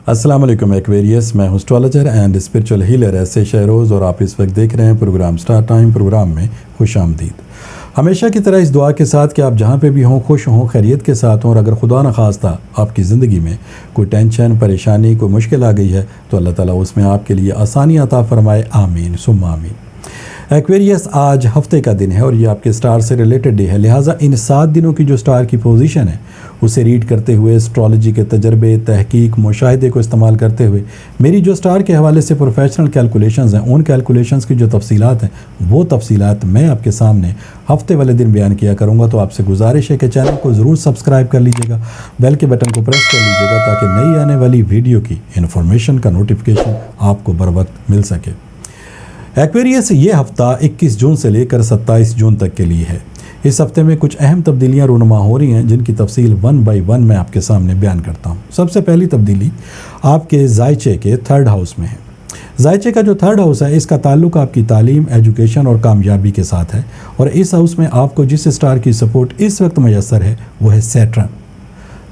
السلام علیکم ایکویریس، میں ہوں اسٹرالوجر اینڈ اسپرچول ہیلر ایسے شہروز، اور آپ اس وقت دیکھ رہے ہیں پروگرام سٹار ٹائم۔ پروگرام میں خوش آمدید۔ ہمیشہ کی طرح اس دعا کے ساتھ کہ آپ جہاں پہ بھی ہوں خوش ہوں، خیریت کے ساتھ ہوں، اور اگر خدا نخواستہ آپ کی زندگی میں کوئی ٹینشن، پریشانی، کوئی مشکل آ گئی ہے تو اللہ تعالیٰ اس میں آپ کے لیے آسانی عطا فرمائے، آمین ثم آمین۔ ایکویریس، آج ہفتے کا دن ہے اور یہ آپ کے سٹار سے ریلیٹڈ ڈے ہے، لہٰذا ان 7 دنوں کی جو سٹار کی پوزیشن ہے اسے ریڈ کرتے ہوئے، اسٹرالوجی کے تجربے، تحقیق، مشاہدے کو استعمال کرتے ہوئے میری جو سٹار کے حوالے سے پروفیشنل کیلکولیشنز ہیں، ان کیلکولیشنز کی جو تفصیلات ہیں وہ تفصیلات میں آپ کے سامنے ہفتے والے دن بیان کیا کروں گا۔ تو آپ سے گزارش ہے کہ چینل کو ضرور سبسکرائب کر لیجیے گا، بیل کے بٹن کو پریس کر لیجیے گا تاکہ نئی آنے والی ویڈیو کی انفارمیشن کا نوٹیفیکیشن آپ کو بر وقت مل سکے۔ ایکویریس، یہ ہفتہ 21 جون سے لے کر 27 جون تک کے لیے ہے۔ اس ہفتے میں کچھ اہم تبدیلیاں رونما ہو رہی ہیں جن کی تفصیل 1 بائی 1 میں آپ کے سامنے بیان کرتا ہوں۔ سب سے پہلی تبدیلی آپ کے زائچے کے 3rd ہاؤس میں ہے۔ زائچے کا جو 3rd ہاؤس ہے اس کا تعلق آپ کی تعلیم، ایجوکیشن اور کامیابی کے ساتھ ہے، اور اس ہاؤس میں آپ کو جس سٹار کی سپورٹ اس وقت میسر ہے وہ ہے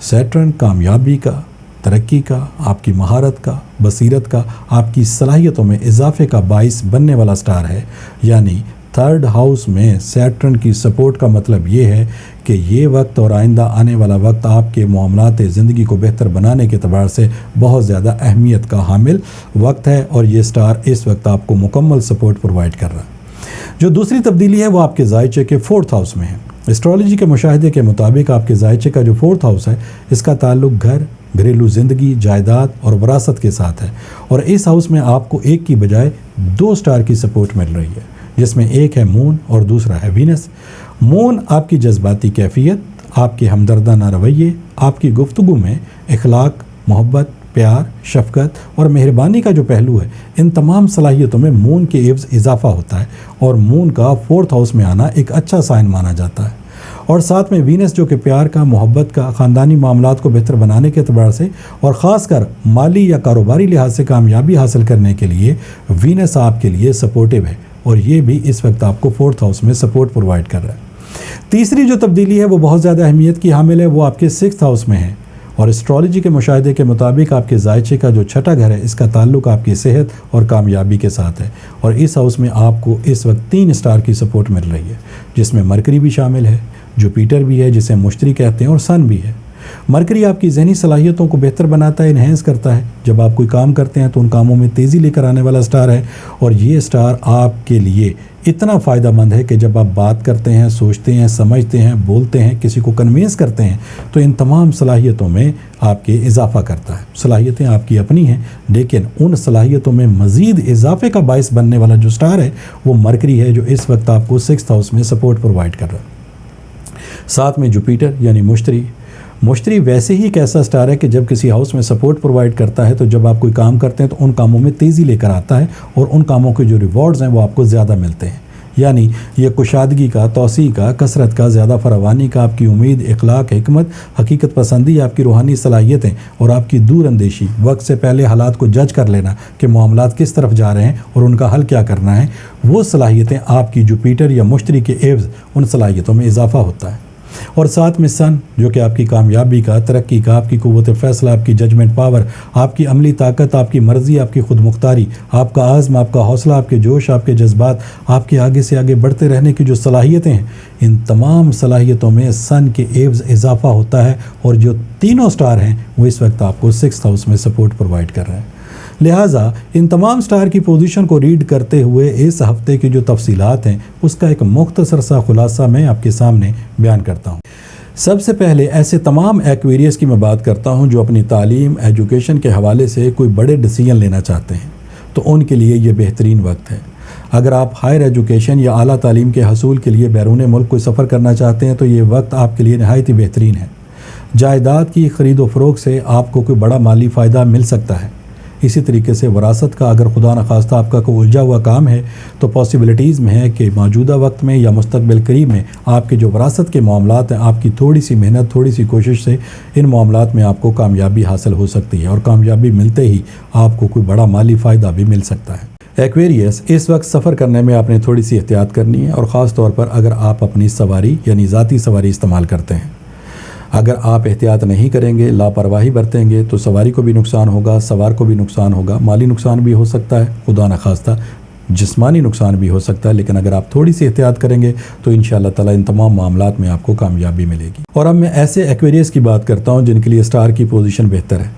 سیٹرن کامیابی کا، ترقی کا، آپ کی مہارت کا، بصیرت کا، آپ کی صلاحیتوں میں اضافے کا باعث بننے والا سٹار ہے۔ یعنی 3rd ہاؤس میں سیٹرن کی سپورٹ کا مطلب یہ ہے کہ یہ وقت اور آئندہ آنے والا وقت آپ کے معاملات زندگی کو بہتر بنانے کے اعتبار سے بہت زیادہ اہمیت کا حامل وقت ہے، اور یہ سٹار اس وقت آپ کو مکمل سپورٹ پرووائڈ کر رہا ہے۔ جو دوسری تبدیلی ہے وہ آپ کے زائچے کے 4th ہاؤس میں ہے۔ اسٹرالوجی کے مشاہدے کے مطابق آپ کے زائچے کا جو 4th ہاؤس ہے اس کا تعلق گھر، گھریلو زندگی، جائیداد اور وراثت کے ساتھ ہے، اور اس ہاؤس میں آپ کو ایک کی بجائے 2 سٹار کی سپورٹ مل رہی ہے، جس میں ایک ہے مون اور دوسرا ہے وینس۔ مون آپ کی جذباتی کیفیت، آپ کے ہمدردانہ رویے، آپ کی گفتگو میں اخلاق، محبت، پیار، شفقت اور مہربانی کا جو پہلو ہے، ان تمام صلاحیتوں میں مون کے عوض اضافہ ہوتا ہے، اور مون کا 4th ہاؤس میں آنا ایک اچھا سائن مانا جاتا ہے۔ اور ساتھ میں وینس جو کہ پیار کا، محبت کا، خاندانی معاملات کو بہتر بنانے کے اعتبار سے اور خاص کر مالی یا کاروباری لحاظ سے کامیابی حاصل کرنے کے لیے وینس آپ کے لیے سپورٹیو ہے، اور یہ بھی اس وقت آپ کو 4th ہاؤس میں سپورٹ پرووائڈ کر رہا ہے۔ تیسری جو تبدیلی ہے وہ بہت زیادہ اہمیت کی حامل ہے، وہ آپ کے 6th ہاؤس میں ہے، اور اسٹرالوجی کے مشاہدے کے مطابق آپ کے زائچے کا جو 6ٹھا گھر ہے اس کا تعلق آپ کی صحت اور کامیابی کے ساتھ ہے، اور اس ہاؤس میں آپ کو اس وقت 3 سٹار کی سپورٹ مل رہی ہے، جس میں مرکری بھی شامل ہے، جوپیٹر بھی ہے جسے مشتری کہتے ہیں، اور سن بھی ہے۔ مرکری آپ کی ذہنی صلاحیتوں کو بہتر بناتا ہے، انہینس کرتا ہے۔ جب آپ کوئی کام کرتے ہیں تو ان کاموں میں تیزی لے کر آنے والا سٹار ہے، اور یہ سٹار آپ کے لیے اتنا فائدہ مند ہے کہ جب آپ بات کرتے ہیں، سوچتے ہیں، سمجھتے ہیں، بولتے ہیں، کسی کو کنوینس کرتے ہیں تو ان تمام صلاحیتوں میں آپ کے اضافہ کرتا ہے۔ صلاحیتیں آپ کی اپنی ہیں، لیکن ان صلاحیتوں میں مزید اضافے کا باعث بننے والا جو سٹار ہے وہ مرکری ہے، جو اس وقت آپ کو 6th ہاؤس میں سپورٹ پرووائڈ کر رہا ہے۔ ساتھ میں جوپیٹر یعنی مشتری ویسے ہی ایک ایسا سٹار ہے کہ جب کسی ہاؤس میں سپورٹ پرووائڈ کرتا ہے تو جب آپ کوئی کام کرتے ہیں تو ان کاموں میں تیزی لے کر آتا ہے، اور ان کاموں کے جو ریوارڈز ہیں وہ آپ کو زیادہ ملتے ہیں۔ یعنی یہ کشادگی کا، توسیع کا، کثرت کا، زیادہ فراوانی کا، آپ کی امید، اخلاق، حکمت، حقیقت پسندی، آپ کی روحانی صلاحیتیں اور آپ کی دور اندیشی، وقت سے پہلے حالات کو جج کر لینا کہ معاملات کس طرف جا رہے ہیں اور ان کا حل کیا کرنا ہے، وہ صلاحیتیں آپ کی جوپیٹر یا مشتری کے عوض ان صلاحیتوں میں اضافہ ہوتا ہے۔ اور ساتھ میں سن جو کہ آپ کی کامیابی کا، ترقی کا، آپ کی قوت فیصلہ، آپ کی ججمنٹ پاور، آپ کی عملی طاقت، آپ کی مرضی، آپ کی خود مختاری، آپ کا عزم، آپ کا حوصلہ، آپ کے جوش، آپ کے جذبات، آپ کے آگے سے آگے بڑھتے رہنے کی جو صلاحیتیں ہیں، ان تمام صلاحیتوں میں سن کے عوض اضافہ ہوتا ہے، اور جو تینوں سٹار ہیں وہ اس وقت آپ کو 6th ہاؤس میں سپورٹ پرووائڈ کر رہے ہیں۔ لہٰذا ان تمام سٹار کی پوزیشن کو ریڈ کرتے ہوئے اس ہفتے کی جو تفصیلات ہیں اس کا ایک مختصر سا خلاصہ میں آپ کے سامنے بیان کرتا ہوں۔ سب سے پہلے ایسے تمام ایکویریس کی میں بات کرتا ہوں جو اپنی تعلیم، ایجوکیشن کے حوالے سے کوئی بڑے ڈیسیجن لینا چاہتے ہیں، تو ان کے لیے یہ بہترین وقت ہے۔ اگر آپ ہائر ایجوکیشن یا اعلیٰ تعلیم کے حصول کے لیے بیرون ملک کوئی سفر کرنا چاہتے ہیں تو یہ وقت آپ کے لیے نہایت ہی بہترین ہے۔ جائیداد کی خرید و فروخت سے آپ کو کوئی بڑا مالی فائدہ مل سکتا ہے۔ اسی طریقے سے وراثت کا، اگر خدا نخواستہ آپ کا کوئی الجھا ہوا کام ہے تو پاسبلٹیز میں ہے کہ موجودہ وقت میں یا مستقبل قریب میں آپ کے جو وراثت کے معاملات ہیں، آپ کی تھوڑی سی محنت، تھوڑی سی کوشش سے ان معاملات میں آپ کو کامیابی حاصل ہو سکتی ہے، اور کامیابی ملتے ہی آپ کو کوئی بڑا مالی فائدہ بھی مل سکتا ہے۔ ایکویریس، اس وقت سفر کرنے میں آپ نے تھوڑی سی احتیاط کرنی ہے، اور خاص طور پر اگر آپ اپنی سواری یعنی ذاتی سواری استعمال کرتے ہیں۔ اگر آپ احتیاط نہیں کریں گے، لاپرواہی برتیں گے تو سواری کو بھی نقصان ہوگا، سوار کو بھی نقصان ہوگا، مالی نقصان بھی ہو سکتا ہے، خدا نخواستہ جسمانی نقصان بھی ہو سکتا ہے، لیکن اگر آپ تھوڑی سی احتیاط کریں گے تو انشاءاللہ تعالیٰ ان تمام معاملات میں آپ کو کامیابی ملے گی۔ اور اب میں ایسے ایکویریس کی بات کرتا ہوں جن کے لیے سٹار کی پوزیشن بہتر ہے،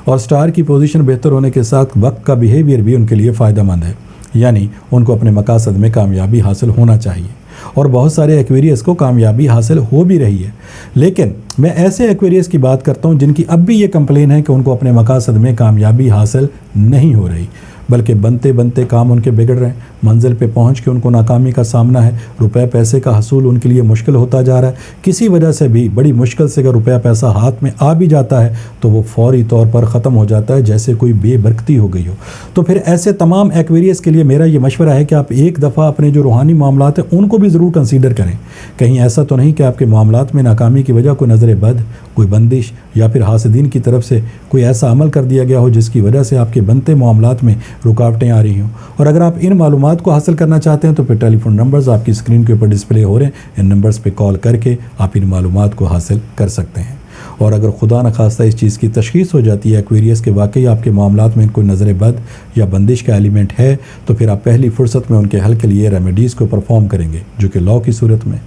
اور سٹار کی پوزیشن بہتر ہونے کے ساتھ وقت کا بیہیویئر بھی ان کے لیے فائدہ مند ہے، یعنی ان کو اپنے مقاصد میں کامیابی حاصل ہونا چاہیے، اور بہت سارے ایکویریس کو کامیابی حاصل ہو بھی رہی ہے۔ لیکن میں ایسے ایکویریس کی بات کرتا ہوں جن کی اب بھی یہ کمپلین ہے کہ ان کو اپنے مقاصد میں کامیابی حاصل نہیں ہو رہی، بلکہ بنتے بنتے کام ان کے بگڑ رہے ہیں، منزل پہ پہنچ کے ان کو ناکامی کا سامنا ہے، روپے پیسے کا حصول ان کے لیے مشکل ہوتا جا رہا ہے، کسی وجہ سے بھی بڑی مشکل سے اگر روپیہ پیسہ ہاتھ میں آ بھی جاتا ہے تو وہ فوری طور پر ختم ہو جاتا ہے جیسے کوئی بے برکتی ہو گئی ہو۔ تو پھر ایسے تمام ایکویریس کے لیے میرا یہ مشورہ ہے کہ آپ ایک دفعہ اپنے جو روحانی معاملات ہیں ان کو بھی ضرور کنسیڈر کریں۔ کہیں ایسا تو نہیں کہ آپ کے معاملات میں ناکامی کی وجہ کوئی نظر بد، کوئی بندش یا پھر حاسدین کی طرف سے کوئی ایسا عمل کر دیا گیا ہو جس کی وجہ سے آپ کے بنتے معاملات میں رکاوٹیں آ رہی ہوں۔ اور اگر آپ ان معلومات کو حاصل کرنا چاہتے ہیں تو پھر ٹیلی فون نمبرز آپ کی اسکرین کے اوپر ڈسپلے ہو رہے ہیں، ان نمبرز پہ کال کر کے آپ ان معلومات کو حاصل کر سکتے ہیں۔ اور اگر خدا نخواستہ اس چیز کی تشخیص ہو جاتی ہے ایکویریس کے واقعی آپ کے معاملات میں کوئی نظر بد یا بندش کا ایلیمنٹ ہے، تو پھر آپ پہلی فرصت میں ان کے حل کے لیے ریمیڈیز کو پرفارم کریں گے، جو کہ لا کی صورت میں،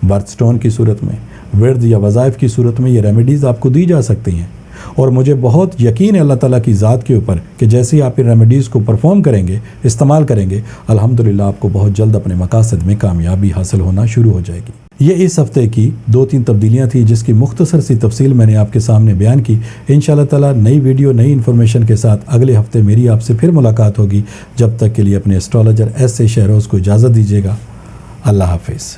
برتھ سٹون کی صورت میں، ورد یا وظائف کی صورت میں یہ ریمیڈیز آپ کو دی جا سکتی ہیں۔ اور مجھے بہت یقین ہے اللہ تعالیٰ کی ذات کے اوپر کہ جیسے ہی آپ ان ریمیڈیز کو پرفارم کریں گے، استعمال کریں گے، الحمدللہ آپ کو بہت جلد اپنے مقاصد میں کامیابی حاصل ہونا شروع ہو جائے گی۔ یہ اس ہفتے کی 2-3 تبدیلیاں تھیں جس کی مختصر سی تفصیل میں نے آپ کے سامنے بیان کی۔ انشاءاللہ تعالیٰ نئی ویڈیو نئی انفارمیشن کے ساتھ اگلے ہفتے میری آپ سے پھر ملاقات ہوگی۔ جب تک کے لیے اپنے اسٹرالوجر ایس اے شہروز کو اجازت دیجیے گا۔ اللہ حافظ۔